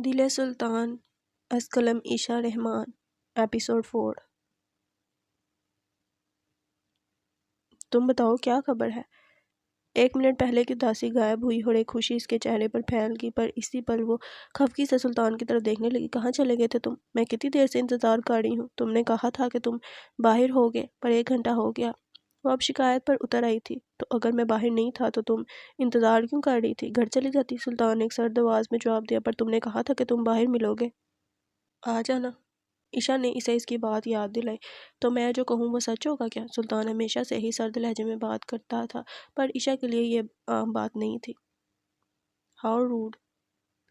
دل سلطان از قلم عشا رحمان ایپیسوڈ 4۔ تم بتاؤ کیا خبر ہے؟ 1 منٹ پہلے کی اداسی غائب ہوئی اور ایک خوشی اس کے چہرے پر پھیل گئی، پر اسی پل وہ خفگی سے سلطان کی طرف دیکھنے لگی۔ کہاں چلے گئے تھے تم؟ میں کتنی دیر سے انتظار کر رہی ہوں۔ تم نے کہا تھا کہ تم باہر ہوگے، پر 1 گھنٹہ ہو گیا۔ وہ اب شکایت پر اتر آئی تھی۔ تو اگر میں باہر نہیں تھا تو تم انتظار کیوں کر رہی تھی؟ گھر چلی جاتی، سلطان نے ایک سرد آواز میں جواب دیا۔ پر تم نے کہا تھا کہ تم باہر ملو گے۔ آ جانا۔ عشا نے اسے اس کی بات یاد دلائی۔ تو میں جو کہوں وہ سچ ہوگا کیا؟ سلطان ہمیشہ سے ہی سرد لہجے میں بات کرتا تھا، پر عشا کے لیے یہ عام بات نہیں تھی۔ How road!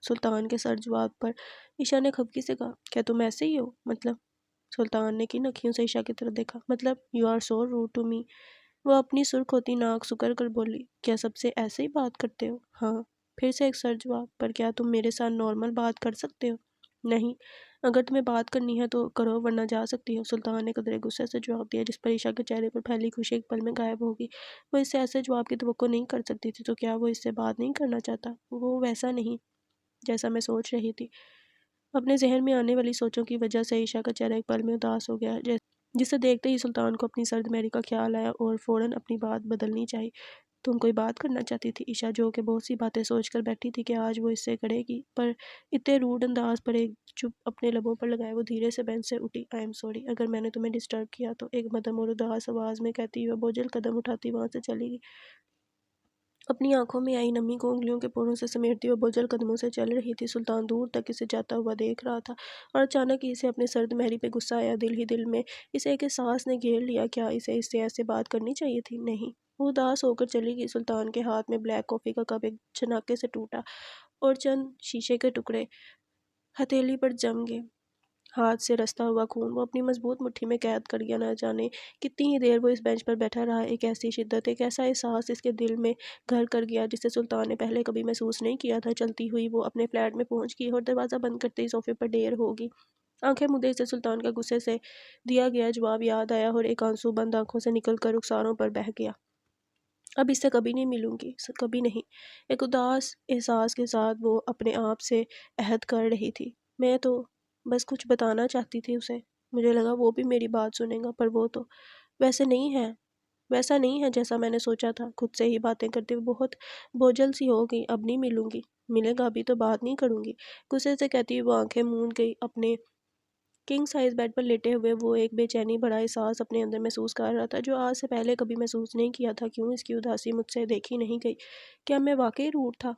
سلطان کے سرد جواب پر عشا نے خفگی سے کہا، کیا تم ایسے ہی ہو؟ مطلب؟ سلطان نے کن اکھیوں سے عشا کی طرف دیکھا۔ مطلب you are so rude to me. وہ اپنی سرخ ہوتی ناک سکڑ کر بولی، کیا سب سے ایسے ہی بات کرتے ہو؟ ہاں۔ پھر سے ایک سرد جواب، پر کیا تم میرے ساتھ نارمل بات کر سکتے ہو؟ نہیں۔ اگر تمہیں بات کرنی ہے تو کرو، ورنہ جا سکتی ہو، سلطان نے قدرے غصے سے جواب دیا، جس پر عشا کے چہرے پر پھیلی خوشی ایک پل میں غائب ہو گئی۔ وہ اس سے ایسے جواب کی توقع نہیں کر سکتی تھی، تو کیا وہ اس سے بات نہیں کرنا چاہتا؟ وہ ویسا نہیں جیسا میں سوچ رہی تھی۔ اپنے ذہن میں آنے والی سوچوں کی وجہ سے عشا کا چہرہ ایک پل میں اداس ہو گیا، جسے دیکھتے ہی سلطان کو اپنی سرد مہری کا خیال آیا اور فوراً اپنی بات بدلنی چاہی۔ تم کوئی بات کرنا چاہتی تھی؟ عشا جو کہ بہت سی باتیں سوچ کر بیٹھی تھی کہ آج وہ اس سے کرے گی، پر اتنے روڈ انداز پر ایک چپ اپنے لبوں پر لگائے وہ دھیرے سے بینچ سے اٹھی۔ آئی ایم سوری اگر میں نے تمہیں ڈسٹرب کیا تو، ایک مدھم اور اداس آواز میں کہتی ہوئے بوجھل قدم اٹھاتی وہاں سے چلی گئی۔ اپنی آنکھوں میں آئی نمی کو انگلیوں کے پوروں سے سمیٹتی ہوئے بوجھل قدموں سے چل رہی تھی۔ سلطان دور تک اسے جاتا ہوا دیکھ رہا تھا، اور اچانک ہی اسے اپنے سرد مہری پہ غصہ آیا۔ دل ہی دل میں اسے ایک احساس نے گھیر لیا، کیا اسے اس سے ایسے بات کرنی چاہیے تھی؟ نہیں۔ وہ اداس ہو کر چلی گئی۔ سلطان کے ہاتھ میں بلیک کافی کا کپ ایک جھناکے سے ٹوٹا اور چند شیشے کے ٹکڑے ہتھیلی پر جم گئے۔ ہاتھ سے رستا ہوا خون وہ اپنی مضبوط مٹھی میں قید کر گیا۔ نہ جانے کتنی ہی دیر وہ اس بینچ پر بیٹھا رہا۔ ایک ایسی شدت، ایک ایسا احساس اس کے دل میں گھر کر گیا جسے سلطان نے پہلے کبھی محسوس نہیں کیا تھا۔ چلتی ہوئی وہ اپنے فلیٹ میں پہنچ گئی اور دروازہ بند کرتے ہی صوفے پر ڈھیر ہو گئی۔ آنکھیں مدے اسے سلطان کا غصے سے دیا گیا جواب یاد آیا اور ایک آنسو بند آنکھوں سے نکل کر رخساروں پر بہہ گیا۔ اب اس سے کبھی نہیں ملوں گی، کبھی نہیں۔ ایک اداس احساس کے ساتھ وہ اپنے آپ سے عہد کر رہی تھی۔ میں تو بس کچھ بتانا چاہتی تھی اسے، مجھے لگا وہ بھی میری بات سنے گا، پر وہ تو ویسا نہیں ہے جیسا میں نے سوچا تھا۔ خود سے ہی باتیں کرتے ہوئے بہت بوجھل سی ہو گئی۔ اب نہیں ملوں گی، ملے گا ابھی تو بات نہیں کروں گی، غصے سے کہتی ہوئی وہ آنکھیں موند گئی۔ اپنے کنگ سائز بیڈ پر لیٹے ہوئے وہ ایک بے چینی بھرا احساس اپنے اندر محسوس کر رہا تھا، جو آج سے پہلے کبھی محسوس نہیں کیا تھا۔ کیوں اس کی اداسی مجھ سے دیکھی نہیں گئی؟ کیا میں واقعی روڈ تھا؟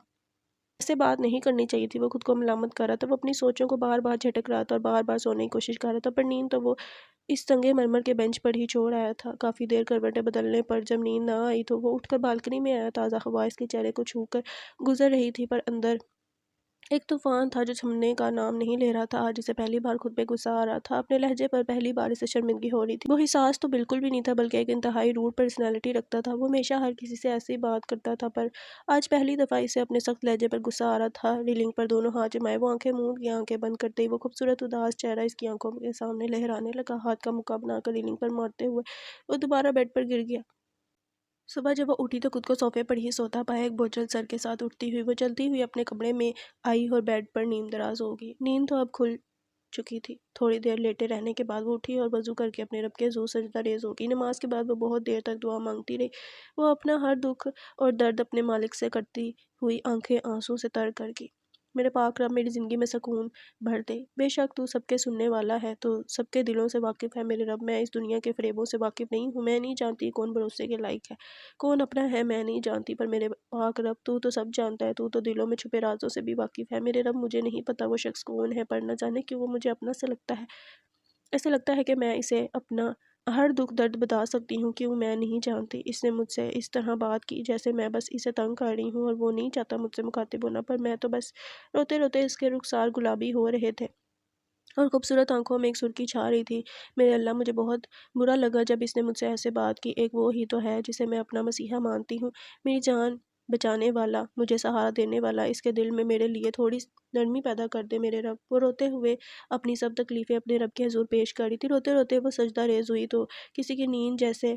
ایسے بات نہیں کرنی چاہیے تھی۔ وہ خود کو ملامت کر رہا تھا۔ وہ اپنی سوچوں کو بار بار جھٹک رہا تھا اور بار بار سونے کی کوشش کر رہا تھا، پر نیند تو وہ اس سنگے مرمر کے بینچ پر ہی چھوڑ آیا تھا۔ کافی دیر کروٹیں بدلنے پر جب نیند نہ آئی تو وہ اٹھ کر بالکنی میں آیا۔ تازہ ہوا اس کے چہرے کو چھو کر گزر رہی تھی، پر اندر ایک طوفان تھا جو تھمنے کا نام نہیں لے رہا تھا۔ آج اسے پہلی بار خود پہ غصہ آ رہا تھا، اپنے لہجے پر پہلی بار اسے شرمندگی ہو رہی تھی۔ وہ حساس تو بالکل بھی نہیں تھا، بلکہ ایک انتہائی روڈ پرسنالٹی رکھتا تھا۔ وہ ہمیشہ ہر کسی سے ایسے ہی بات کرتا تھا، پر آج پہلی دفعہ اسے اپنے سخت لہجے پر غصہ آ رہا تھا۔ ریلنگ پر دونوں ہاتھ جمائے وہ آنکھیں موند گئی۔ آنکھیں بند کرتے ہی وہ خوبصورت اداس چہرہ اس کی آنکھوں کے سامنے لہرانے لگا۔ ہاتھ کا مکہ بنا کر ریلنگ پر مارتے ہوئے وہ دوبارہ بیڈ پر گر گیا۔ صبح جب وہ اٹھی تو خود کو صوفے پر ہی سوتا پایا۔ ایک بوجھل سر کے ساتھ اٹھتی ہوئی وہ چلتی ہوئی اپنے کمرے میں آئی اور بیڈ پر نیم دراز ہو گئی۔ نیند تو اب کھل چکی تھی۔ تھوڑی دیر لیٹے رہنے کے بعد وہ اٹھی اور وضو کر کے اپنے رب کے حضور سجدہ ریز ہو گئی۔ نماز کے بعد وہ بہت دیر تک دعا مانگتی رہی۔ وہ اپنا ہر دکھ اور درد اپنے مالک سے کرتی ہوئی آنکھیں آنسو سے تر کر گئی۔ میرے پاک رب میری زندگی میں سکون بھر دے۔ بے شک تو سب کے سننے والا ہے، تو سب کے دلوں سے واقف ہے میرے رب۔ میں اس دنیا کے فریبوں سے واقف نہیں ہوں۔ میں نہیں جانتی کون بھروسے کے لائق ہے، کون اپنا ہے، میں نہیں جانتی، پر میرے پاک رب تو سب جانتا ہے۔ تو دلوں میں چھپے رازوں سے بھی واقف ہے میرے رب۔ مجھے نہیں پتا وہ شخص کون ہے، پر نہ جانے کیوں وہ مجھے اپنا سے لگتا ہے۔ ایسے لگتا ہے کہ میں اسے اپنا ہر دکھ درد بتا سکتی ہوں۔ کیوں میں نہیں جانتی۔ اس نے مجھ سے اس طرح بات کی جیسے میں بس اسے تنگ کر رہی ہوں، اور وہ نہیں چاہتا مجھ سے مخاطب ہونا، پر میں تو بس روتے روتے اس کے رخسار گلابی ہو رہے تھے اور خوبصورت آنکھوں میں ایک سرخی چھا رہی تھی۔ میرے اللہ، مجھے بہت برا لگا جب اس نے مجھ سے ایسے بات کی۔ ایک وہ ہی تو ہے جسے میں اپنا مسیحا مانتی ہوں، میری جان بچانے والا، مجھے سہارا دینے والا۔ اس کے دل میں میرے لیے تھوڑی نرمی پیدا کر دے میرے رب۔ وہ روتے ہوئے اپنی سب تکلیفیں اپنے رب کے حضور پیش کر رہی تھی۔ روتے روتے وہ سجدہ ریز ہوئی تو کسی کی نیند جیسے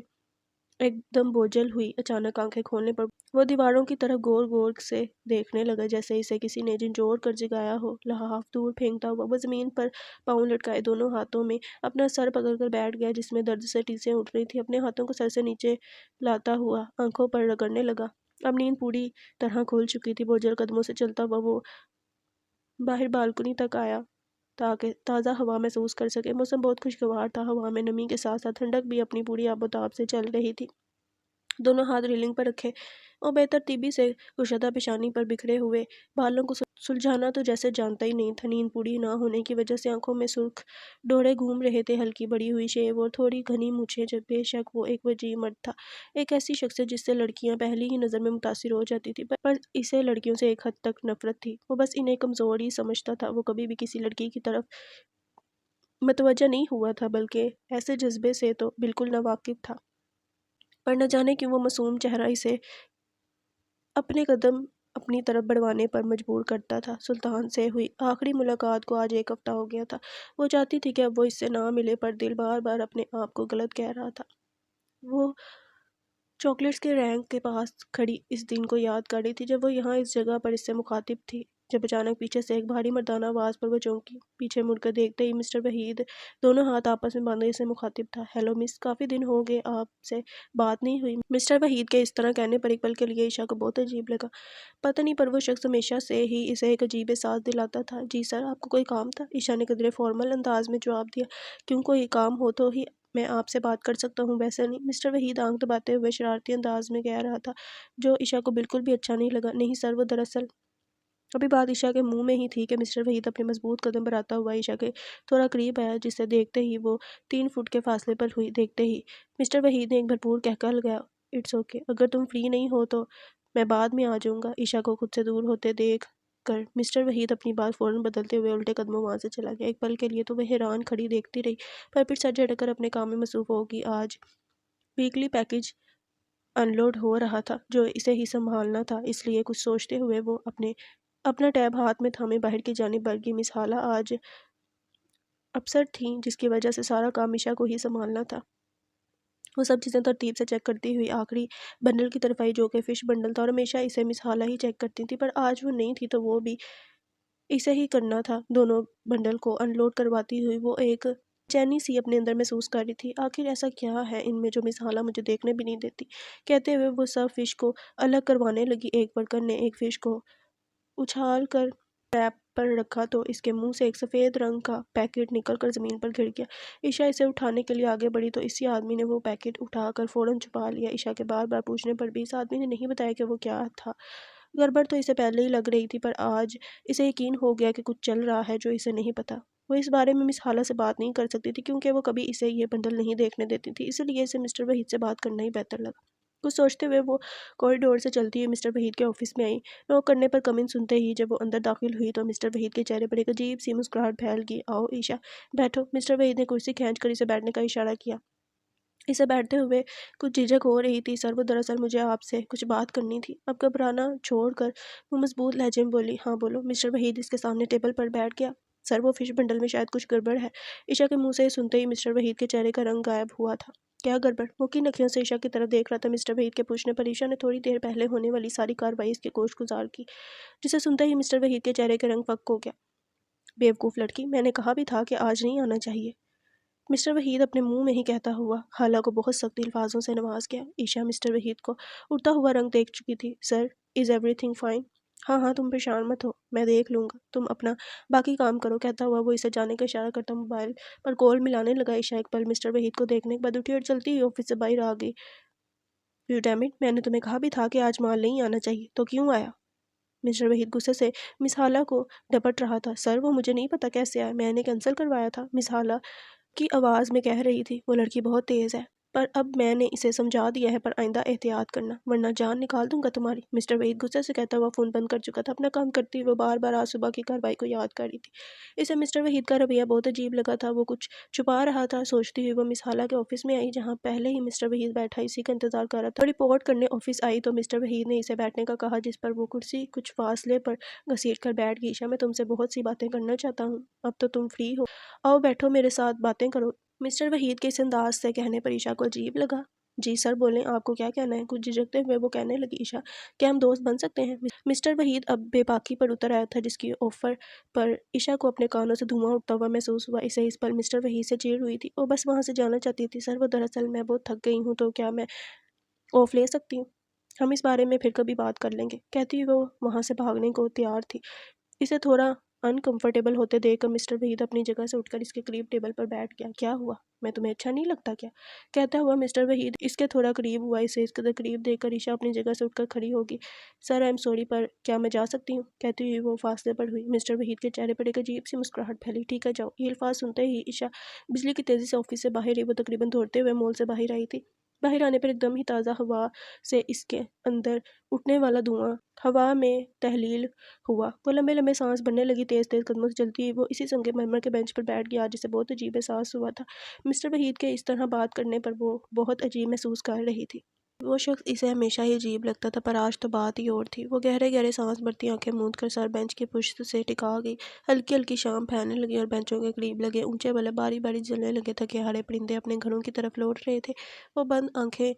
ایک دم بوجھل ہوئی۔ اچانک آنکھیں کھولنے پر وہ دیواروں کی طرف غور غور سے دیکھنے لگا، جیسے اسے کسی نے جھنجھوڑ کر جگایا ہو۔ لحاف دور پھینکتا ہوا وہ زمین پر پاؤں لٹکائے دونوں ہاتھوں میں اپنا سر پکڑ کر بیٹھ گیا، جس میں درد سے ٹیسیں اٹھ رہی تھی۔ اپنے ہاتھوں کو سر سے نیچے لاتا ہوا آنکھوں پر رگڑنے لگا۔ اب نیند پوری طرح کھل چکی تھی۔ بوجھل قدموں سے چلتا ہوا وہ باہر بالکنی تک آیا تاکہ تازہ ہوا محسوس کر سکے۔ موسم بہت خوشگوار تھا، ہوا میں نمی کے ساتھ ساتھ ٹھنڈک بھی اپنی پوری آب و تاب سے چل رہی تھی۔ دونوں ہاتھ ریلنگ پر رکھے اور بے ترتیبی سے کشادہ پیشانی پر بکھرے ہوئے بالوں کو سلجھانا تو جیسے جانتا ہی نہیں تھا۔ نیند پوری نہ ہونے کی وجہ سے آنکھوں میں سرخ ڈوڑے گھوم رہے تھے، ہلکی بڑی ہوئی شیو اور تھوڑی گھنی مونچھیں۔ جب بے شک وہ ایک وجیح مرد تھا، ایک ایسی شخصیت جس سے لڑکیاں پہلی ہی نظر میں متاثر ہو جاتی تھی، پر اسے لڑکیوں سے ایک حد تک نفرت تھی۔ وہ بس انہیں کمزور ہی سمجھتا تھا۔ وہ کبھی بھی کسی لڑکی کی طرف متوجہ نہیں ہوا تھا، بلکہ ایسے جذبے سے تو بالکل ناواقف تھا، پر نہ جانے کیوں وہ معصوم چہرہ اسے اپنے قدم اپنی طرف بڑھوانے پر مجبور کرتا تھا۔ سلطان سے ہوئی آخری ملاقات کو آج ایک ہفتہ ہو گیا تھا۔ وہ چاہتی تھی کہ اب وہ اس سے نہ ملے، پر دل بار بار اپنے آپ کو غلط کہہ رہا تھا۔ وہ چاکلیٹس کے رینک کے پاس کھڑی اس دن کو یاد کر رہی تھی جب وہ یہاں اس جگہ پر اس سے مخاطب تھی، جب اچانک پیچھے سے ایک بھاری مردانہ آواز پر وہ چونکی۔ پیچھے مڑ کر دیکھتے ہی مسٹر وحید دونوں ہاتھ آپس میں باندھے اسے مخاطب تھا۔ ہیلو مس، کافی دن ہو گئے آپ سے بات نہیں ہوئی۔ مسٹر وحید کے اس طرح کہنے پر ایک پل کے لیے عائشہ کو بہت عجیب لگا۔ پتہ نہیں، پر وہ شخص ہمیشہ سے ہی اسے ایک عجیب احساس دلاتا تھا۔ جی سر، آپ کو کوئی کام تھا؟ عائشہ نے قدرے فارمل انداز میں جواب دیا۔ کیوں، کوئی کام ہو تو ہی میں آپ سے بات کر سکتا ہوں، ویسے نہیں۔ مسٹر وحید آنکھ دباتے ہوئے شرارتی انداز میں کہہ رہا تھا، جو عائشہ کو بالکل بھی اچھا نہیں لگا۔ نہیں سر، وہ دراصل ابھی بات عائشہ کے منہ میں ہی تھی کہ مسٹر وحید اپنے مضبوط قدم بڑھاتا ہوا عائشہ کے تھوڑا قریب آیا، جسے دیکھتے ہی وہ 3 فٹ کے فاصلے پر ہوئی۔ دیکھتے ہی مسٹر وحید نے ایک بھرپور قہقہ لگایا۔ اٹس اوکے، اگر تم فری نہیں ہو تو میں بعد میں آ جاؤں گا۔ عائشہ کو خود سے دور ہوتے دیکھ کر مسٹر وحید اپنی بات فوراً بدلتے ہوئے الٹے قدموں وہاں سے چلا گیا۔ ایک پل کے لیے تو وہ حیران کھڑی دیکھتی رہی، پر پھر سر جھٹک کر اپنے کام میں مصروف ہوگی۔ آج ویکلی پیکج ان لوڈ ہو رہا تھا جو اسے ہی سنبھالنا تھا، اس لیے کچھ سوچتے ہوئے وہ اپنا ٹیب ہاتھ میں تھامے باہر کی جانب بڑھ گئی۔ مس حالہ آج اپسٹ تھیں، جس کی وجہ سے سارا کام عائشہ کو ہی سنبھالنا تھا۔ وہ سب چیزیں ترتیب سے چیک کرتی ہوئی آخری بنڈل کی طرف آئی، جو کہ فش بنڈل تھا، اور ہمیشہ اسے مس حالہ ہی چیک کرتی تھی، پر آج وہ نہیں تھی تو وہ بھی اسے ہی کرنا تھا۔ دونوں بنڈل کو ان لوڈ کرواتی ہوئی وہ ایک چینی سی اپنے اندر محسوس کر رہی تھی۔ آخر ایسا کیا ہے ان میں جو مس حالہ مجھے دیکھنے بھی نہیں دیتی؟ کہتے ہوئے وہ سب فش کو الگ کروانے لگی۔ ایک ورکر نے ایک فش کو اچھال کر ٹیپ پر رکھا تو اس کے منہ سے ایک سفید رنگ کا پیکٹ نکل کر زمین پر گر گیا۔ عائشہ اسے اٹھانے کے لیے آگے بڑھی تو اسی آدمی نے وہ پیکٹ اٹھا کر فوراً چھپا لیا۔ عائشہ کے بار بار پوچھنے پر بھی اس آدمی نے نہیں بتایا کہ وہ کیا تھا۔ گڑبڑ تو اسے پہلے ہی لگ رہی تھی، پر آج اسے یقین ہو گیا کہ کچھ چل رہا ہے جو اسے نہیں پتا۔ وہ اس بارے میں مس حالہ سے بات نہیں کر سکتی تھی، کیونکہ وہ کبھی اسے یہ بنڈل نہیں دیکھنے دیتی تھی، اس لیے اسے مسٹر وحید سے بات کرنا ہی بہتر لگا۔ کچھ سوچتے ہوئے وہ کوریڈور سے چلتی ہوئی مسٹر وحید کے آفس میں آئی۔ نوک کرنے پر کم ان سنتے ہی جب وہ اندر داخل ہوئی تو مسٹر وحید کے چہرے پر ایک عجیب سی مسکراہٹ پھیل گئی۔ آؤ عائشہ، بیٹھو۔ مسٹر وحید نے کرسی کھینچ کر اسے بیٹھنے کا اشارہ کیا۔ اسے بیٹھتے ہوئے کچھ جھجک ہو رہی تھی۔ سر، وہ دراصل مجھے آپ سے کچھ بات کرنی تھی۔ اب گھبرانا چھوڑ کر وہ مضبوط لہجے میں بولی۔ ہاں بولو۔ مسٹر وحید اس کے سامنے ٹیبل پر بیٹھ گیا۔ سر، وہ فش بنڈل میں شاید کچھ گڑبڑ ہے۔ عائشہ کے منہ سے یہ سنتے ہی مسٹر وحید کے چہرے کا رنگ غائب ہوا تھا۔ کیا گڑبڑ؟ وہ کن اکھیوں سے عائشہ کی طرف دیکھ رہا تھا۔ مسٹر وحید کے پوچھنے پر عائشہ نے تھوڑی دیر پہلے ہونے والی ساری کارروائی اس کی گوش گزار کی، جسے سنتے ہی مسٹر وحید کے چہرے کا رنگ فک ہو گیا۔ بیوقوف لڑکی، میں نے کہا بھی تھا کہ آج نہیں آنا چاہیے۔ مسٹر وحید اپنے منہ میں ہی کہتا ہوا خالہ کو بہت سخت الفاظوں سے نواز گیا۔ عائشہ مسٹر وحید کو اڑتا ہوا رنگ دیکھ چکی تھی۔ سر، از ایوری تھنگ فائن؟ ہاں ہاں، تم پریشان مت ہو، میں دیکھ لوں گا، تم اپنا باقی کام کرو۔ کہتا ہوا وہ اسے جانے کا اشارہ کرتا موبائل پر کال ملانے لگا۔ عائشہ ایک پل مسٹر وحید کو دیکھنے کے بعد اٹھی اور چلتی ہوئی آفس سے باہر آ گئی۔ یو ڈیم اٹ، میں نے تمہیں کہا بھی تھا کہ آج مال نہیں آنا چاہیے، تو کیوں آیا؟ مسٹر وحید غصے سے مس حالہ کو ڈپٹ رہا تھا۔ سر، وہ مجھے نہیں پتا کیسے آیا، میں نے کینسل کروایا تھا، مس حالہ کی آواز میں کہہ رہی تھی۔ وہ لڑکی بہت تیز ہے، پر اب میں نے اسے سمجھا دیا ہے، پر آئندہ احتیاط کرنا، ورنہ جان نکال دوں گا تمہاری۔ مسٹر وحید غصے سے کہتا ہوا فون بند کر چکا تھا۔ اپنا کام کرتی ہوئے وہ بار بار آج صبح کی کارروائی کو یاد کر رہی تھی۔ اسے مسٹر وحید کا رویہ بہت عجیب لگا تھا۔ وہ کچھ چھپا رہا تھا۔ سوچتی ہوئی وہ مس حالہ کے آفس میں آئی، جہاں پہلے ہی مسٹر وحید بیٹھا اسی کا انتظار کر رہا تھا۔ رپورٹ کرنے آفس آئی تو مسٹر وحید نے اسے بیٹھنے کا کہا، جس پر وہ کرسی کچھ فاصلے پر گھسیٹ کر بیٹھ گئی۔ عائشہ، میں تم سے بہت سی باتیں کرنا چاہتا ہوں، اب تو تم فری ہو، آؤ بیٹھو میرے ساتھ باتیں کرو۔ مسٹر وحید کے اس انداز سے کہنے پر عائشہ کو عجیب لگا۔ جی سر بولیں، آپ کو کیا کہنا ہے؟ کچھ جھجکتے ہوئے وہ کہنے لگی عشاء، کیا ہم دوست بن سکتے ہیں؟ مسٹر وحید اب بے باکی پر اتر آیا تھا، جس کی آفر پر عشاء کو اپنے کانوں سے دھواں اٹھتا ہوا محسوس ہوا۔ اسے اس پل مسٹر وحید سے چیڑ ہوئی تھی، وہ بس وہاں سے جانا چاہتی تھی۔ سر وہ دراصل میں بہت تھک گئی ہوں، تو کیا میں آف لے سکتی ہوں؟ ہم اس بارے میں پھر کبھی بات کر لیں گے، کہتی وہ وہاں سے بھاگنے کو تیار تھی۔ اسے تھوڑا انکمفرٹیبل ہوتے دیکھ کر مسٹر وحید اپنی جگہ سے اٹھ کر اس کے قریب ٹیبل پر بیٹھ گیا۔ کیا ہوا؟ میں تمہیں اچھا نہیں لگتا کیا؟ کہتا ہوا مسٹر وحید اس کے تھوڑا قریب ہوا۔ اسے اس قدر قریب دیکھ کر عشاء اپنی جگہ سے اٹھ کر کھڑی ہوگی۔ سر آئی ایم سوری، پر کیا میں جا سکتی ہوں؟ کہتی ہوئی وہ فاصلے پر ہوئی۔ مسٹر وحید کے چہرے پر ایک عجیب سی مسکراہٹ پھیلی۔ ٹھیک ہے جاؤ۔ یہ الفاظ سنتے ہی عشاء بجلی کی تیزی سے آفس سے باہر ہی، وہ تقریباً دوڑتے ہوئے مول سے باہر آئی تھی۔ باہر آنے پر ایک دم ہی تازہ ہوا سے اس کے اندر اٹھنے والا دھواں ہوا میں تحلیل ہوا۔ وہ لمبے لمبے سانس بھرنے لگی، تیز تیز قدموں سے چلتی ہوئی وہ اسی سنگ مرمر کے بینچ پر بیٹھ گیا، جسے بہت عجیب احساس ہوا تھا۔ مسٹر وحید کے اس طرح بات کرنے پر وہ بہت عجیب محسوس کر رہی تھی۔ وہ شخص اسے ہمیشہ ہی عجیب لگتا تھا، پر آج تو بات ہی اور تھی۔ وہ گہرے گہرے سانس بھرتی آنکھیں موند کر سر بینچ کی پشت سے ٹکا گئی۔ ہلکی ہلکی شام پھیلنے لگی اور بینچوں کے قریب لگے اونچے بلب باری باری جلنے لگے۔ تھکے ہارے پرندے اپنے گھروں کی طرف لوٹ رہے تھے۔ وہ بند آنکھیں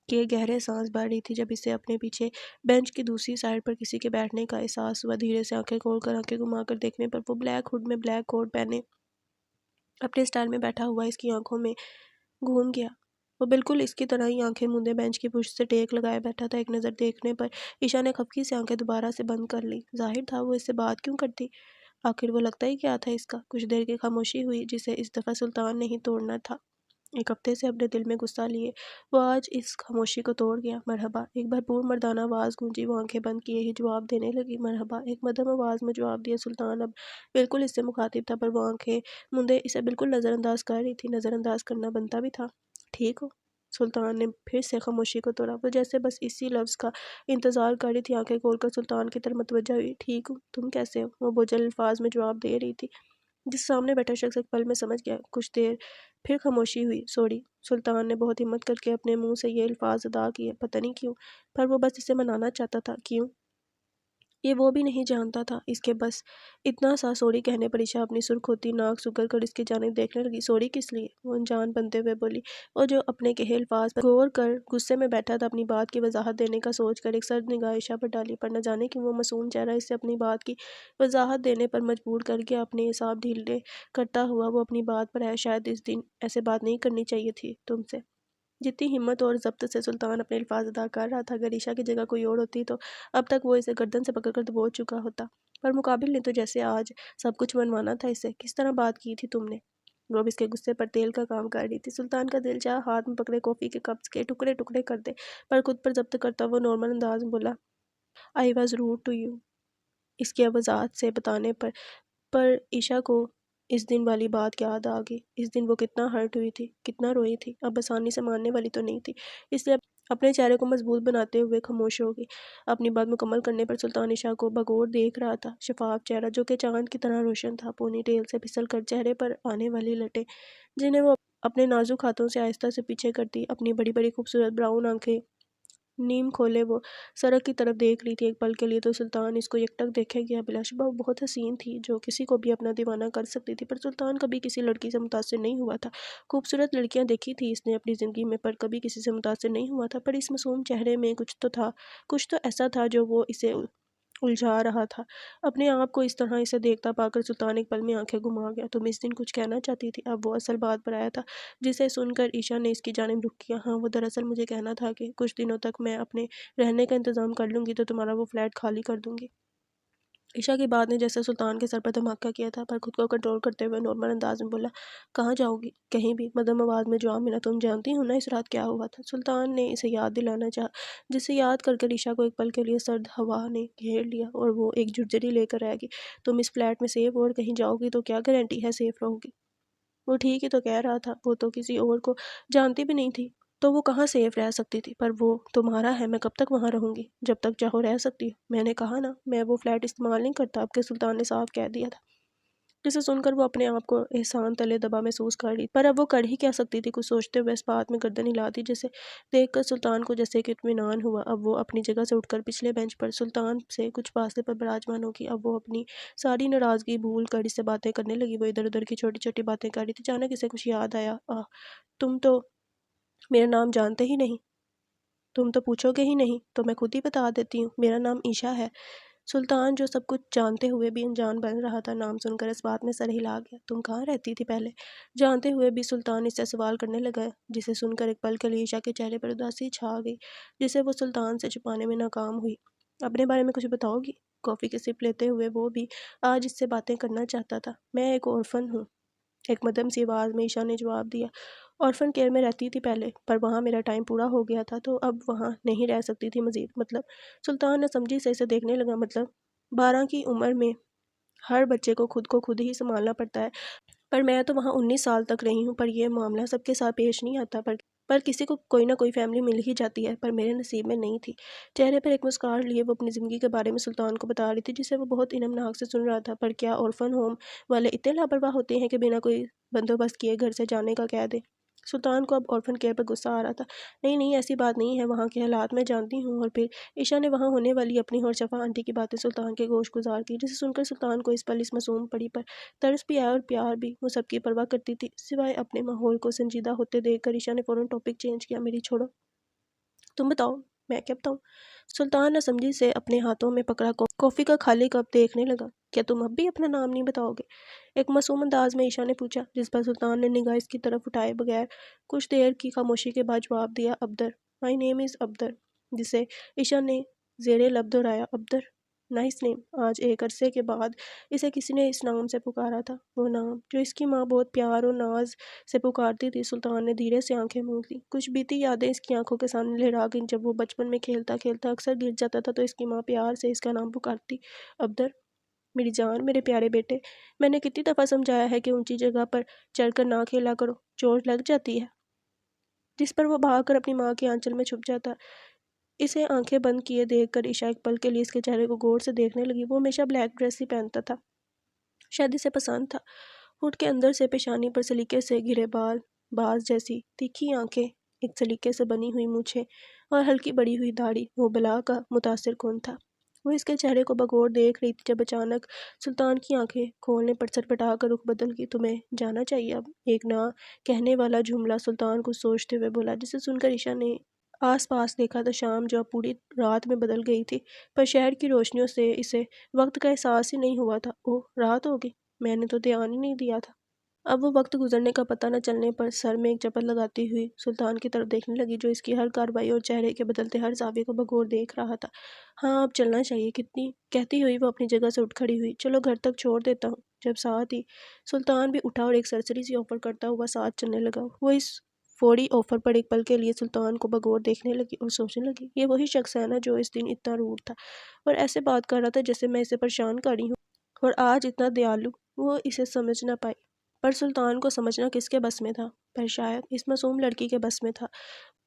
کے گہرے سانس بھر رہی تھی جب اسے اپنے پیچھے بینچ کی دوسری سائڈ پر کسی کے بیٹھنے کا احساس ہوا۔ دھیرے سے آنکھیں کھول کر آنکھیں گھما کر دیکھنے پر وہ بلیک ہوڈ میں بلیک کوٹ پہنے اپنے سٹائل میں بیٹھا ہوا اس کی آنکھوں میں گھوم گیا۔ وہ بالکل اس کی طرح ہی آنکھیں مندے بینچ کی پشت سے ٹیک لگائے بیٹھا تھا۔ ایک نظر دیکھنے پر عشاء نے خفگی سے آنکھیں دوبارہ سے بند کر لی۔ ظاہر تھا وہ اس سے بات کیوں کرتی؟ آخر وہ لگتا ہی کیا تھا اس کا؟ کچھ دیر کی خاموشی ہوئی، جسے اس دفعہ سلطان نے ہی توڑنا تھا۔ ایک ہفتے سے اپنے دل میں غصہ لیے وہ آج اس خاموشی کو توڑ گیا۔ مرحبا، ایک بھرپور مردانہ آواز گونجی۔ وہ آنکھیں بند کیے ہی جواب دینے لگی۔ مرحبا، ایک مدھم آواز میں جواب دیا۔ سلطان اب بالکل اس سے مخاطب تھا، پر وہ آنکھیں مندے اسے بالکل نظر انداز کر رہی تھی۔ نظر انداز کرنا بنتا بھی تھا۔ ٹھیک ہو؟ سلطان نے پھر سے خاموشی کو توڑا۔ وہ جیسے بس اسی لفظ کا انتظار کر رہی تھی۔ آنکھیں کھول کر سلطان کی طرف متوجہ ہوئی۔ ٹھیک ہوں، تم کیسے ہو؟ وہ بوجھل الفاظ میں جواب دے رہی تھی، جس سامنے بیٹھا شخص ایک پل میں سمجھ گیا۔ کچھ دیر پھر خاموشی ہوئی۔ سوری، سلطان نے بہت ہمت کر کے اپنے منہ سے یہ الفاظ ادا کیے۔ پتہ نہیں کیوں، پر وہ بس اسے منانا چاہتا تھا۔ کیوں؟ یہ وہ بھی نہیں جانتا تھا۔ اس کے بس اتنا سا سوری کہنے پر عشاء اپنی سرخ ہوتی ناک سگڑ کر اس کی جانب دیکھنے لگی۔ سوری کس لیے؟ وہ انجان بنتے ہوئے بولی۔ وہ جو اپنے کہے الفاظ پر غور کر غصے میں بیٹھا تھا، اپنی بات کی وضاحت دینے کا سوچ کر ایک سرد نگاہ عشاء پر ڈالی، پر نہ جانے کیوں وہ معصوم چہرہ اسے اپنی بات کی وضاحت دینے پر مجبور کر گیا۔ اپنے اعصاب ڈھیلے کرتا ہوا وہ اپنی بات پر ہے۔ شاید اس دن ایسے بات نہیں کرنی چاہیے تھی تم سے۔ جتنی ہمت اور ضبط سے سلطان اپنے الفاظ ادا کر رہا تھا، اگر عشاء کی جگہ کوئی اور ہوتی تو اب تک وہ اسے گردن سے پکڑ کر دبوچ چکا ہوتا، پر مقابل نے تو جیسے آج سب کچھ منوانا تھا اسے۔ کس طرح بات کی تھی تم نے؟ وہ اب اس کے غصے پر تیل کا کام کر رہی تھی۔ سلطان کا دل چاہا ہاتھ میں پکڑے کافی کے کپس کے ٹکڑے ٹکڑے کر دے، پر خود پر ضبط کرتا وہ نارمل انداز میں بولا، I was rude to you. اس کی وضاحت سے بتانے پر عشاء کو اس دن والی بات یاد آ گئی۔ اس دن وہ کتنا ہرٹ ہوئی تھی، کتنا روئی تھی۔ اب آسانی سے ماننے والی تو نہیں تھی، اس لیے اپنے چہرے کو مضبوط بناتے ہوئے خاموش ہو گئی۔ اپنی بات مکمل کرنے پر سلطان عشاء کو بغور دیکھ رہا تھا۔ شفاف چہرہ جو کہ چاند کی طرح روشن تھا، پونی ٹیل سے پھسل کر چہرے پر آنے والی لٹیں جنہیں وہ اپنے نازک ہاتھوں سے آہستہ سے پیچھے کرتی، اپنی بڑی بڑی خوبصورت براؤن آنکھیں نیم کھولے وہ سڑک کی طرف دیکھ رہی تھی۔ ایک پل کے لیے تو سلطان اس کو یکٹک دیکھے گیا۔ بلا شبہ وہ بہت حسین تھی، جو کسی کو بھی اپنا دیوانہ کر سکتی تھی، پر سلطان کبھی کسی لڑکی سے متاثر نہیں ہوا تھا۔ خوبصورت لڑکیاں دیکھی تھی اس نے اپنی زندگی میں، پر کبھی کسی سے متاثر نہیں ہوا تھا۔ پر اس معصوم چہرے میں کچھ تو تھا، کچھ تو ایسا تھا جو وہ اسے الجھا رہا تھا۔ اپنے آپ کو اس طرح اسے دیکھتا پا کر سلطان ایک پل میں آنکھیں گھما گیا۔ تم اس دن کچھ کہنا چاہتی تھی؟ اب وہ اصل بات پر آیا تھا، جسے سن کر عشاء نے اس کی جانب رخ کیا۔ ہاں، وہ دراصل مجھے کہنا تھا کہ کچھ دنوں تک میں اپنے رہنے کا انتظام کر لوں گی تو تمہارا وہ فلیٹ خالی کر دوں گی۔ عشاء کی بات نے جیسے سلطان کے سر پر دھماکہ کیا تھا، پر خود کو کنٹرول کرتے ہوئے نارمل انداز میں بولا، کہاں جاؤ گی؟ کہیں بھی، مدھم آواز میں جواب ملا۔ تم جانتی ہو نا اس رات کیا ہوا تھا؟ سلطان نے اسے یاد دلانا چاہا، جسے یاد کر کر عشاء کو ایک پل کے لیے سرد ہوا نے گھیر لیا اور وہ ایک جھرجھری لے کر رہ گئی۔ تم اس فلیٹ میں سیف اور کہیں جاؤ گی تو کیا گارنٹی ہے سیف رہو گی؟ وہ ٹھیک ہی تو کہہ رہا تھا، وہ تو کسی اور کو جانتی بھی نہیں تھی، تو وہ کہاں سیف رہ سکتی تھی؟ پر وہ تمہارا ہے، میں کب تک وہاں رہوں گی؟ جب تک چاہو رہ سکتی ہو۔ میں نے کہا نا، میں وہ فلیٹ استعمال نہیں کرتا، اب کے سلطان نے صاف کہہ دیا تھا، جسے سن کر وہ اپنے آپ کو احسان تلے دبا محسوس کر رہی، پر اب وہ کر ہی کیا سکتی تھی؟ کچھ سوچتے ہوئے اس بات میں گردن ہلا دی، جسے دیکھ کر سلطان کو جیسے کہ اطمینان ہوا۔ اب وہ اپنی جگہ سے اٹھ کر پچھلے بینچ پر سلطان سے کچھ فاصلے پر براجمان ہوگی۔ اب وہ اپنی ساری ناراضگی بھول کر اس سے باتیں کرنے لگی۔ وہ ادھر ادھر کی چھوٹی چھوٹی باتیں کر رہی تھی۔ اچانک اسے کچھ یاد آیا۔ تم تو میرا نام جانتے ہی نہیں؟ تم تو پوچھو گے ہی نہیں تو میں خود ہی بتا دیتی ہوں، میرا نام عیشا ہے۔ سلطان جو سب کچھ جانتے ہوئے بھی انجان بن رہا تھا، نام سن کر اس بات میں سر ہلا گیا۔ تم کہاں رہتی تھی پہلے؟ جانتے ہوئے بھی سلطان اس سے سوال کرنے لگا، جسے سن کر ایک پل کے لیے عیشا کے چہرے پر اداسی چھا گئی، جسے وہ سلطان سے چھپانے میں ناکام ہوئی۔ اپنے بارے میں کچھ بتاؤ گی؟ کافی کی سپ لیتے ہوئے وہ بھی آج اس سے باتیں کرنا چاہتا تھا۔ میں ایک اورفن ہوں، ایک مدھم سی آواز میں عیشا نے جواب دیا۔ اورفن کیئر میں رہتی تھی پہلے، پر وہاں میرا ٹائم پورا ہو گیا تھا تو اب وہاں نہیں رہ سکتی تھی مزید۔ مطلب؟ سلطان ناسمجھی سے اسے دیکھنے لگا۔ مطلب 12 کی عمر میں ہر بچے کو خود ہی سنبھالنا پڑتا ہے، پر میں تو وہاں 19 سال تک رہی ہوں۔ پر یہ معاملہ سب کے ساتھ پیش نہیں آتا، پر کسی کو کوئی نہ کوئی فیملی مل ہی جاتی ہے، پر میرے نصیب میں نہیں تھی۔ چہرے پر ایک مسکراہٹ لیے وہ اپنی زندگی کے بارے میں سلطان کو بتا رہی تھی، جسے وہ بہت انم سے سن رہا تھا۔ پر کیا اورفن ہوم والے اتنے لاپرواہ ہوتے ہیں کہ بنا کوئی بندوبست کیے گھر سے جانے کا کہہ دیں؟ سلطان کو اب اورفن کیئر پر غصہ آ رہا تھا۔ نہیں ایسی بات نہیں ہے، وہاں کے حالات میں جانتی ہوں۔ اور پھر عیشا نے وہاں ہونے والی اپنی اور شفا آنٹی کی باتیں سلطان کے گوش گزار کی، جسے سن کر سلطان کو اس پل اس معصوم پری پر ترس بھی آیا اور پیار بھی۔ وہ سب کی پرواہ کرتی تھی سوائے اپنے ماحول کو سنجیدہ ہوتے دیکھ کر۔ عیشا نے فوراً ٹاپک چینج کیا۔ میری چھوڑو، تم بتاؤ۔ میں کیا بتاؤں؟ سلطان ناسمجھی سے اپنے ہاتھوں میں پکڑا کافی کا خالی کپ دیکھنے لگا۔ کیا تم اب بھی اپنا نام نہیں بتاؤ گے؟ ایک معصوم انداز میں عیشا نے پوچھا، جس پر سلطان نے نگاہ اس کی طرف اٹھائے بغیر کچھ دیر کی خاموشی کے بعد جواب دیا، عبدر، مائی نیم از عبدر، جسے عیشا نے زیر لب دہرایا۔ عبدر، نائس نیم۔ آج ایک عرصے کے بعد اسے کسی نے اس نام سے پکارا تھا، وہ نام جو اس کی ماں بہت پیار اور ناز سے پکارتی تھی۔ سلطان نے دھیرے سے آنکھیں موند لی۔ کچھ بیتی یادیں اس کی آنکھوں کے سامنے لہرا گئیں۔ جب وہ بچپن میں کھیلتا کھیلتا اکثر گر جاتا تھا تو اس کی ماں پیار سے اس کا نام پکارتی، عبدر، میری جان، میرے پیارے بیٹے۔ میں نے کتنی دفعہ سمجھایا ہے کہ اونچی جگہ پر چڑھ کر نہ کھیلا کرو، چوٹ لگ جاتی ہے۔ جس پر وہ بھاگ کر اپنی ماں کے آنچل میں چھپ جاتا۔ اسے آنکھیں بند کیے دیکھ کر عیشا ایک پل کے لیے اس کے چہرے کو غور سے دیکھنے لگی۔ وہ ہمیشہ بلیک ڈریس ہی پہنتا تھا، شاید اسے پسند تھا۔ ہوٹ کے اندر سے پیشانی پر سلیقے سے گھرے بال، باز جیسی تیکھی آنکھیں، ایک سلیقے سے بنی ہوئی مونچھیں اور ہلکی بڑی ہوئی داڑھی، وہ بلا کا متاثر کن تھا۔ وہ اس کے چہرے کو بغور دیکھ رہی تھی جب اچانک سلطان کی آنکھیں کھولنے پر سٹپٹا کر رخ بدل گئی۔ تمہیں جانا چاہیے اب، ایک نہ کہنے والا جملہ سلطان کو سوچتے ہوئے بولا، جسے سن کر عیشا نے آس پاس دیکھا تو شام جو اب پوری رات میں بدل گئی تھی، پر شہر کی روشنیوں سے اسے وقت کا احساس ہی نہیں ہوا تھا۔ اوہ، رات ہو گئی، میں نے تو دھیان ہی نہیں دیا تھا۔ اب وہ وقت گزرنے کا پتہ نہ چلنے پر سر میں ایک چپت لگاتی ہوئی سلطان کی طرف دیکھنے لگی، جو اس کی ہر کارروائی اور چہرے کے بدلتے ہر زاویے کو بغور دیکھ رہا تھا۔ ہاں اب چلنا چاہیے، کتنی کہتی ہوئی وہ اپنی جگہ سے اٹھ کھڑی ہوئی۔ چلو گھر تک چھوڑ دیتا ہوں۔ جب ساتھ ہی سلطان بھی اٹھا اور ایک سرسری سی آفر کرتا ہوا ساتھ چلنے لگا۔ وہ اس فوری آفر پر ایک پل کے لیے سلطان کو بغور دیکھنے لگی اور سوچنے لگی، یہ وہی شخص ہے نا جو اس دن اتنا روڈ تھا اور ایسے بات کر رہا تھا جیسے میں اسے پریشان کر رہی ہوں، اور آج اتنا دیالو۔ وہ اسے سمجھ نہ پائی، پر سلطان کو سمجھنا کس کے بس میں تھا؟ پر شاید اس معصوم لڑکی کے بس میں تھا۔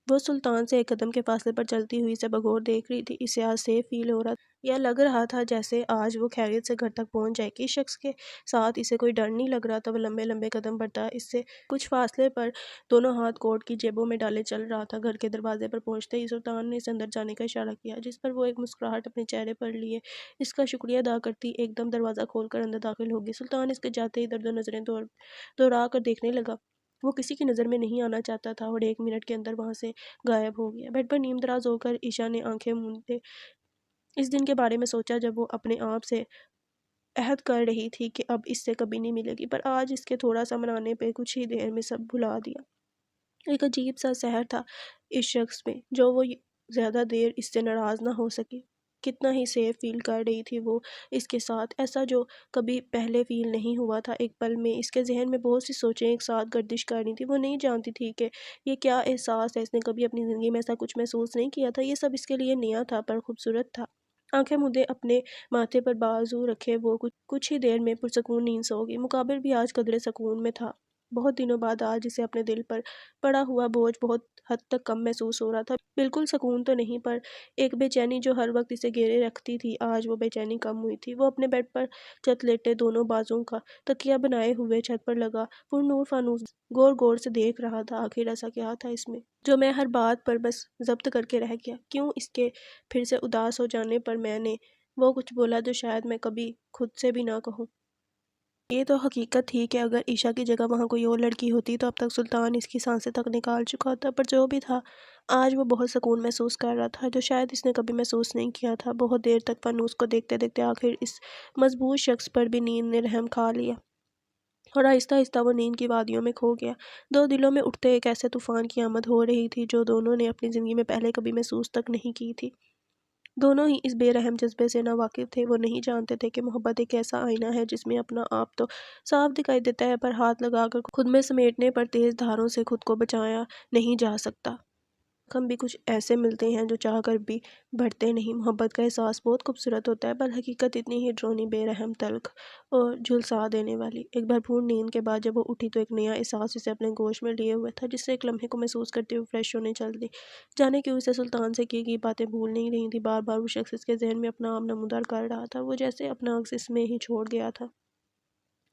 وہ سلطان سے ایک قدم کے فاصلے پر چلتی ہوئی اسے بغور دیکھ رہی تھی۔ اسے آج سیف فیل ہو رہا تھا، یا لگ رہا تھا جیسے آج وہ خیریت سے گھر تک پہنچ جائے گی۔ اس شخص کے ساتھ اسے کوئی ڈر نہیں لگ رہا تھا۔ وہ لمبے لمبے قدم بڑھتا اس سے کچھ فاصلے پر دونوں ہاتھ کوٹ کی جیبوں میں ڈالے چل رہا تھا۔ گھر کے دروازے پر پہنچتے ہی سلطان نے اسے اندر جانے کا اشارہ کیا، جس پر وہ ایک مسکراہٹ اپنے چہرے پر لیے اس کا شکریہ ادا کرتی ایک دم دروازہ کھول کر اندر داخل ہوگی۔ سلطان اس کے جاتے ہی ادھر ادھر نظریں دوڑا کر دیکھنے لگا۔ وہ کسی کی نظر میں نہیں آنا چاہتا تھا اور 1 منٹ کے اندر وہاں سے غائب ہو گیا۔ بیڈ پر نیم دراز ہو کر عیشا نے آنکھیں مونتے اس دن کے بارے میں سوچا جب وہ اپنے آپ سے عہد کر رہی تھی کہ اب اس سے کبھی نہیں ملے گی، پر آج اس کے تھوڑا سا منانے پہ کچھ ہی دیر میں سب بھلا دیا۔ ایک عجیب سا سحر تھا اس شخص میں، جو وہ زیادہ دیر اس سے ناراض نہ ہو سکی۔ کتنا ہی سیف فیل کر رہی تھی وہ اس کے ساتھ، ایسا جو کبھی پہلے فیل نہیں ہوا تھا۔ ایک پل میں اس کے ذہن میں بہت سی سوچیں ایک ساتھ گردش کر رہی تھی۔ وہ نہیں جانتی تھی کہ یہ کیا احساس ہے، اس نے کبھی اپنی زندگی میں ایسا کچھ محسوس نہیں کیا تھا۔ یہ سب اس کے لیے نیا تھا پر خوبصورت تھا۔ آنکھیں مودے اپنے ماتھے پر بازو رکھے وہ کچھ ہی دیر میں پرسکون نیند سو گئی۔ مقابل بھی آج قدرے سکون میں تھا۔ بہت دنوں بعد آج اسے اپنے دل پر پڑا ہوا بوجھ بہت حد تک کم محسوس ہو رہا تھا۔ بالکل سکون تو نہیں، پر ایک بے چینی جو ہر وقت اسے گھیرے رکھتی تھی، آج وہ بے چینی کم ہوئی تھی۔ وہ اپنے بیڈ پر چت لیٹے دونوں بازوؤں کا تکیہ بنائے ہوئے چھت پر لگا پر نور فانوس غور غور سے دیکھ رہا تھا۔ آخر ایسا کیا تھا اس میں جو میں ہر بات پر بس ضبط کر کے رہ گیا؟ کیوں اس کے پھر سے اداس ہو جانے پر میں نے وہ کچھ بولا جو شاید میں کبھی خود سے بھی نہ کہوں؟ یہ تو حقیقت تھی کہ اگر عشا کی جگہ وہاں کوئی اور لڑکی ہوتی تو اب تک سلطان اس کی سانسیں تک نکال چکا ہوتا، پر جو بھی تھا آج وہ بہت سکون محسوس کر رہا تھا، جو شاید اس نے کبھی محسوس نہیں کیا تھا۔ بہت دیر تک فانوس کو دیکھتے دیکھتے آخر اس مضبوط شخص پر بھی نیند نے رحم کھا لیا اور آہستہ آہستہ وہ نیند کی وادیوں میں کھو گیا۔ دو دلوں میں اٹھتے ایک ایسے طوفان کی آمد ہو رہی تھی جو دونوں نے اپنی زندگی میں پہلے کبھی محسوس تک نہیں کی تھی۔ دونوں ہی اس بے رحم جذبے سے ناواقف تھے۔ وہ نہیں جانتے تھے کہ محبت ایک ایسا آئینہ ہے جس میں اپنا آپ تو صاف دکھائی دیتا ہے، پر ہاتھ لگا کر خود میں سمیٹنے پر تیز دھاروں سے خود کو بچایا نہیں جا سکتا۔ ہم بھی کچھ ایسے ملتے ہیں جو چاہ کر بھی بڑھتے نہیں۔ محبت کا احساس بہت خوبصورت ہوتا ہے، پر حقیقت اتنی ہی ڈرونی، بے رحم، تلخ اور جھلسا دینے والی۔ ایک بھرپور نیند کے بعد جب وہ اٹھی تو ایک نیا احساس اسے اپنے گوش میں لیے ہوئے تھا، جس سے ایک لمحے کو محسوس کرتے ہوئے فریش ہونے چل دی۔ جانے کیوں اسے سلطان سے کی گئی باتیں بھول نہیں رہی تھی۔ بار بار وہ شخص اس کے ذہن میں اپنا آپ نمودار کر رہا تھا، وہ جیسے اپنا عکس اس میں ہی چھوڑ گیا تھا،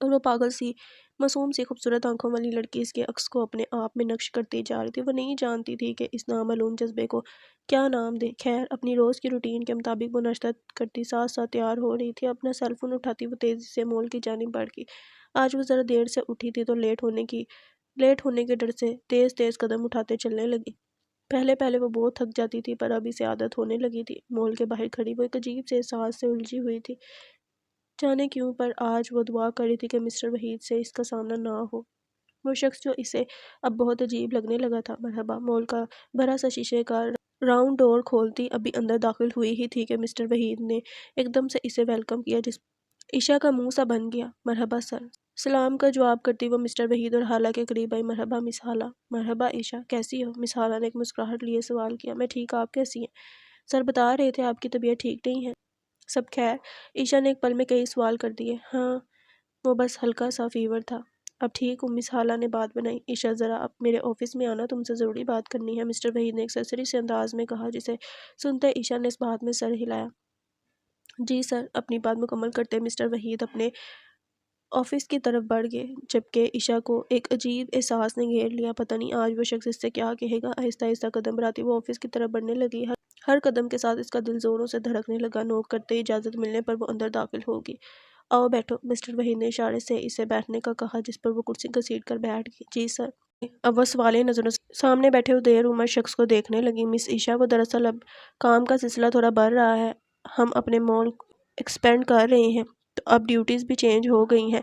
اور وہ پاگل سی معصوم سی خوبصورت آنکھوں والی لڑکی اس کے عکس کو اپنے آپ میں نقش کرتی جا رہی تھی۔ وہ نہیں جانتی تھی کہ اس نامعلوم جذبے کو کیا نام دے۔ خیر، اپنی روز کی روٹین کے مطابق وہ ناشتہ کرتی ساتھ ساتھ تیار ہو رہی تھی۔ اپنا سیل فون اٹھاتی وہ تیزی سے مول کی جانب بڑھ گئی۔ آج وہ ذرا دیر سے اٹھی تھی تو لیٹ ہونے کے ڈر سے تیز تیز قدم اٹھاتے چلنے لگی۔ پہلے پہلے وہ بہت تھک جاتی تھی، پر اب اسے عادت ہونے لگی تھی۔ مول کے باہر کھڑی وہ ایک عجیب سے احساس سے الجھی ہوئی تھی، جانے کیوں، پر آج وہ دعا کر رہی تھی کہ مسٹر وحید سے اس کا سامنا نہ ہو۔ وہ شخص جو اسے اب بہت عجیب لگنے لگا تھا۔ مرحبا، مول کا بڑا سا شیشے کا راؤنڈ ڈور کھولتی ابھی اندر داخل ہوئی ہی تھی کہ مسٹر وحید نے ایک دم سے اسے ویلکم کیا، جس عشا کا منہ سا بن گیا۔ مرحبا سر، سلام کا جواب کرتی وہ مسٹر وحید اور حالہ کے قریب آئی۔ مرحبا مس حالہ۔ مرحبا عشا، کیسی ہو؟ مس حالہ نے ایک مسکراہٹ لیے سوال کیا۔ میں ٹھیک، آپ کیسی ہیں؟ سر بتا رہے تھے آپ کی طبیعت ٹھیک نہیں ہے۔ سب خیر؟ عشا نے ایک پل میں کئی سوال کر دیے۔ ہاں، وہ بس ہلکا سا فیور تھا، اب ٹھیک ہوں، مس حالہ نے بات بنائی۔ عشا، ذرا اب میرے آفس میں آنا، تم سے ضروری بات کرنی ہے، مسٹر وحید نے ایک سرسری سے انداز میں کہا، جسے سنتے عشا نے اس بات میں سر ہلایا۔ جی سر، اپنی بات مکمل کرتے مسٹر وحید اپنے آفس کی طرف بڑھ گئے، جبکہ عشا کو ایک عجیب احساس نے گھیر لیا۔ پتہ نہیں آج وہ شخص اس سے کیا کہے گا۔ آہستہ آہستہ قدم بڑھاتی وہ آفس کی طرف بڑھنے لگی۔ ہر قدم کے ساتھ اس کا دل زوروں سے دھڑکنے لگا۔ نوک کرتے اجازت ملنے پر وہ اندر داخل ہوگی۔ آؤ بیٹھو، مسٹر وحید نے اشارے سے اسے بیٹھنے کا کہا، جس پر وہ کرسی گھسیٹ کر بیٹھ گئی۔ جی سر۔ اب وہ سوالیہ نظروں سے سامنے بیٹھے ہوئے دیر عمر شخص کو دیکھنے لگی۔ مس عشا، وہ دراصل اب کام کا سلسلہ تھوڑا بڑھ رہا ہے، ہم اپنے مال ایکسپینڈ کر رہے ہیں، تو اب ڈیوٹیز بھی چینج ہو گئی ہیں۔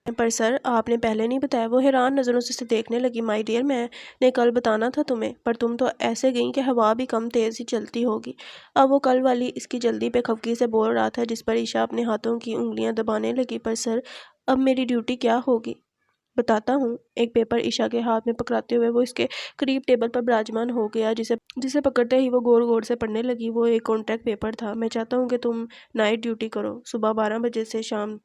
پر سر، آپ نے پہلے نہیں بتایا۔ وہ حیران نظروں سے اسے دیکھنے لگی۔ مائی ڈیئر، میں نے کل بتانا تھا تمہیں، پر تم تو ایسے گئیں کہ ہوا بھی کم تیز ہی چلتی ہوگی۔ اب وہ کل والی اس کی جلدی پہ خفگی سے بول رہا تھا، جس پر عشا اپنے ہاتھوں کی انگلیاں دبانے لگی۔ پر سر، اب میری ڈیوٹی کیا ہوگی؟ بتاتا ہوں۔ ایک پیپر عشا کے ہاتھ میں پکڑاتے ہوئے وہ اس کے قریب ٹیبل پر براجمان ہو گیا، جسے پکڑتے ہی وہ غور غور سے پڑھنے لگی۔ وہ ایک کانٹریکٹ پیپر تھا۔ میں چاہتا ہوں کہ تم نائٹ ڈیوٹی کرو، صبح 12 بجے سے شام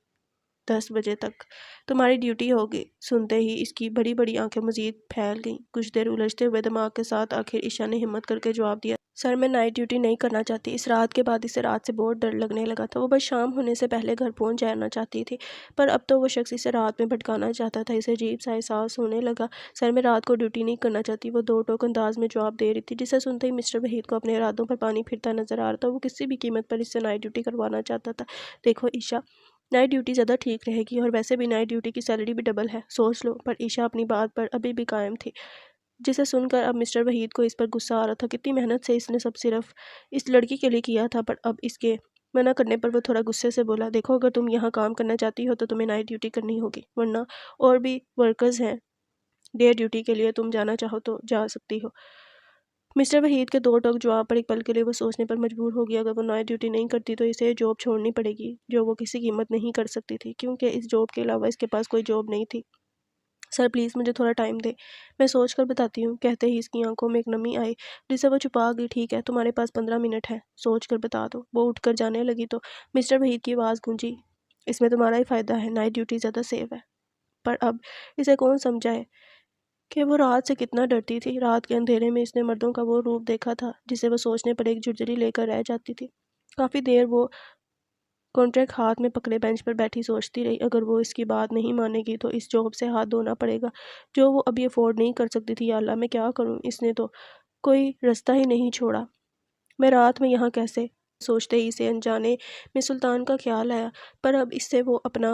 10 بجے تک تمہاری ڈیوٹی ہوگی۔ سنتے ہی اس کی بڑی بڑی آنکھیں مزید پھیل گئیں۔ کچھ دیر الجھتے ہوئے دماغ کے ساتھ آخر عشا نے ہمت کر کے جواب دیا، سر میں نائٹ ڈیوٹی نہیں کرنا چاہتی۔ اس رات کے بعد اسے رات سے بہت ڈر لگنے لگا تھا۔ وہ بس شام ہونے سے پہلے گھر پہنچ جانا چاہتی تھی، پر اب تو وہ شخص اسے رات میں بھٹکانا چاہتا تھا۔ اسے عجیب سا احساس ہونے لگا، سر میں رات کو ڈیوٹی نہیں کرنا چاہتی۔ وہ دو ٹوک انداز میں جواب دے رہی تھی، جسے سنتے ہی مسٹر وحید کو اپنے ارادوں پر پانی پھرتا نظر آ رہا تھا۔ وہ کسی بھی قیمت پر اس سے نائٹ ڈیوٹی کروانا چاہتا تھا۔ دیکھو عشا، نائٹ ڈیوٹی زیادہ ٹھیک رہے گی، اور ویسے بھی نائٹ ڈیوٹی کی سیلری بھی ڈبل ہے، سوچ لو۔ پر عشا اپنی بات پر ابھی بھی قائم تھی، جسے سن کر اب مسٹر وحید کو اس پر غصہ آ رہا تھا۔ کتنی محنت سے اس نے سب صرف اس لڑکی کے لیے کیا تھا، پر اب اس کے منع کرنے پر وہ تھوڑا غصے سے بولا، دیکھو اگر تم یہاں کام کرنا چاہتی ہو تو تمہیں نائٹ ڈیوٹی کرنی ہوگی، ورنہ اور بھی ورکرز ہیں، ڈے ڈیوٹی کے لیے تم جانا چاہو تو جا سکتی ہو۔ مسٹر وحید کے دو ٹوک جواب پر ایک پل کے لیے وہ سوچنے پر مجبور ہو گیا۔ اگر وہ نائٹ ڈیوٹی نہیں کرتی تو اسے جاب چھوڑنی پڑے گی، جو وہ کسی قیمت نہیں کر سکتی تھی، کیونکہ اس جاب کے علاوہ اس کے پاس کوئی جاب نہیں تھی۔ سر پلیز مجھے تھوڑا ٹائم دے، میں سوچ کر بتاتی ہوں، کہتے ہی اس کی آنکھوں میں ایک نمی آئی، جسے وہ چھپا گئی۔ ٹھیک ہے، تمہارے پاس 15 منٹ ہے، سوچ کر بتا دو۔ وہ اٹھ کر جانے لگی تو مسٹر وحید کی آواز گونجی، اس میں تمہارا ہی فائدہ ہے، نائٹ ڈیوٹی زیادہ سیف ہے۔ پر اب اسے کون سمجھائے کہ وہ رات سے کتنا ڈرتی تھی۔ رات کے اندھیرے میں اس نے مردوں کا وہ روپ دیکھا تھا، جسے وہ سوچنے پر ایک جھرجھری لے کر رہ جاتی تھی۔ کافی دیر وہ کانٹریکٹ ہاتھ میں پکڑے بینچ پر بیٹھی سوچتی رہی، اگر وہ اس کی بات نہیں مانے گی تو اس جاب سے ہاتھ دھونا پڑے گا، جو وہ ابھی افورڈ نہیں کر سکتی تھی۔ یا اللہ، میں کیا کروں، اس نے تو کوئی رستہ ہی نہیں چھوڑا، میں رات میں یہاں کیسے؟ سوچتے ہی اسے انجانے میں سلطان کا خیال آیا، پر اب اس سے وہ اپنا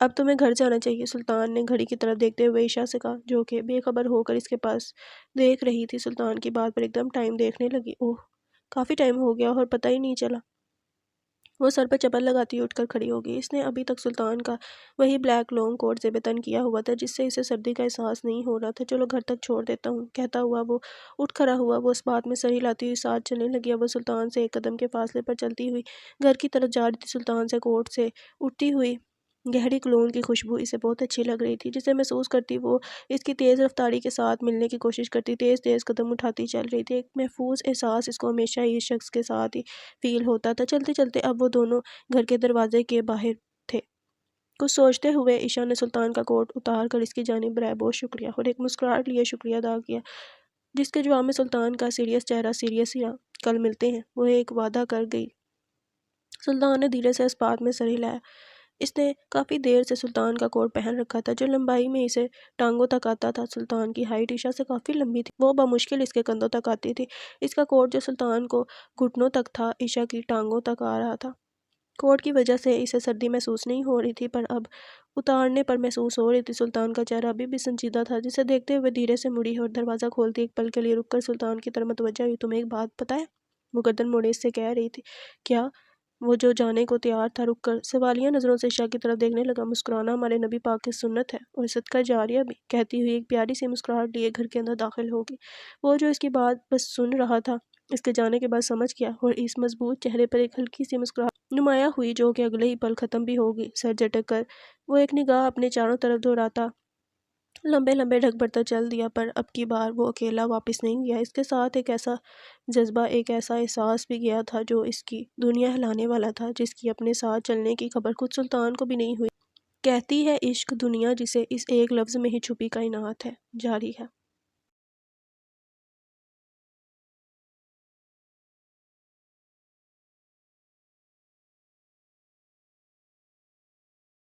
اب تمہیں گھر جانا چاہیے، سلطان نے گھڑی کی طرف دیکھتے ہوئے عائشہ سے کہا، جو کہ بے خبر ہو کر اس کے پاس دیکھ رہی تھی۔ سلطان کی بات پر ایک دم ٹائم دیکھنے لگی۔ اوہ، کافی ٹائم ہو گیا اور پتہ ہی نہیں چلا۔ وہ سر پر چپل لگاتی اٹھ کر کھڑی ہو گئی۔ اس نے ابھی تک سلطان کا وہی بلیک لانگ کوٹ زیب تن کیا ہوا تھا جس سے اسے سردی کا احساس نہیں ہو رہا تھا۔ چلو گھر تک چھوڑ دیتا ہوں، کہتا ہوا وہ اٹھ کھڑا ہوا۔ وہ اس بات میں سر ہلاتی ہوئی ساتھ چلنے لگی۔ اب وہ سلطان سے ایک قدم کے فاصلے پر چلتی ہوئی گھر کی طرف جا رہی تھی۔ سلطان سے کوٹ سے اٹھتی ہوئی گہری کلون کی خوشبو اسے بہت اچھی لگ رہی تھی، جسے محسوس کرتی وہ اس کی تیز رفتاری کے ساتھ ملنے کی کوشش کرتی، تیز تیز قدم اٹھاتی چل رہی تھی۔ ایک محفوظ احساس اس کو ہمیشہ ہی اس شخص کے ساتھ ہی فیل ہوتا تھا۔ چلتے چلتے اب وہ دونوں گھر کے دروازے کے باہر تھے۔ کچھ سوچتے ہوئے عائشہ نے سلطان کا کوٹ اتار کر اس کی جانب برائے بہت شکریہ اور ایک مسکراہٹ لیے شکریہ ادا کیا، جس کے جواب میں سلطان کا سیریس چہرہ سیریس یا کل ملتے ہیں، وہ ایک وعدہ کر گئی۔ سلطان نے دھیرے سے اس بات میں سر ہلایا۔ اس نے کافی دیر سے سلطان کا کوٹ پہن رکھا تھا جو لمبائی میں اسے ٹانگوں تک آتا تھا۔ سلطان کی ہائٹ عائشہ سے کافی لمبی تھی، وہ بمشکل اس کے کندھوں تک آتی تھی۔ اس کا کوٹ جو سلطان کو گھٹنوں تک تھا عائشہ کی ٹانگوں تک آ رہا تھا۔ کوٹ کی وجہ سے اسے سردی محسوس نہیں ہو رہی تھی، پر اب اتارنے پر محسوس ہو رہی تھی۔ سلطان کا چہرہ ابھی بھی سنجیدہ تھا، جسے دیکھتے ہوئے دھیرے سے مڑی اور دروازہ کھولتی ایک پل کے لیے رک کر سلطان کی طرف متوجہ ہوئی۔ تمہیں ایک بات پتہ ہے؟ وہ گردن موڑے اس سے کہہ رہی تھی۔ کیا؟ وہ جو جانے کو تیار تھا رک کر سوالیہ نظروں سے عائشہ کی طرف دیکھنے لگا۔ مسکرانا ہمارے نبی پاک کی سنت ہے اور صدقہ جاریہ بھی، کہتی ہوئی ایک پیاری سی مسکراہٹ لیے گھر کے اندر داخل ہو گئی۔ وہ جو اس کی بات بس سن رہا تھا، اس کے جانے کے بعد سمجھ گیا اور اس مضبوط چہرے پر ایک ہلکی سی مسکراہٹ نمایاں ہوئی جو کہ اگلے ہی پل ختم بھی ہو گئی۔ سر جھٹک کر وہ ایک نگاہ اپنے چاروں طرف دہراتا لمبے لمبے ڈھک بھرتا چل دیا، پر اب کی بار وہ اکیلا واپس نہیں گیا۔ اس کے ساتھ ایک ایسا جذبہ، ایک ایسا احساس بھی گیا تھا جو اس کی دنیا ہلانے والا تھا، جس کی اپنے ساتھ چلنے کی خبر خود سلطان کو بھی نہیں ہوئی۔ کہتی ہے عشق دنیا جسے اس ایک لفظ میں ہی چھپی کائنات ہے، جاری ہے۔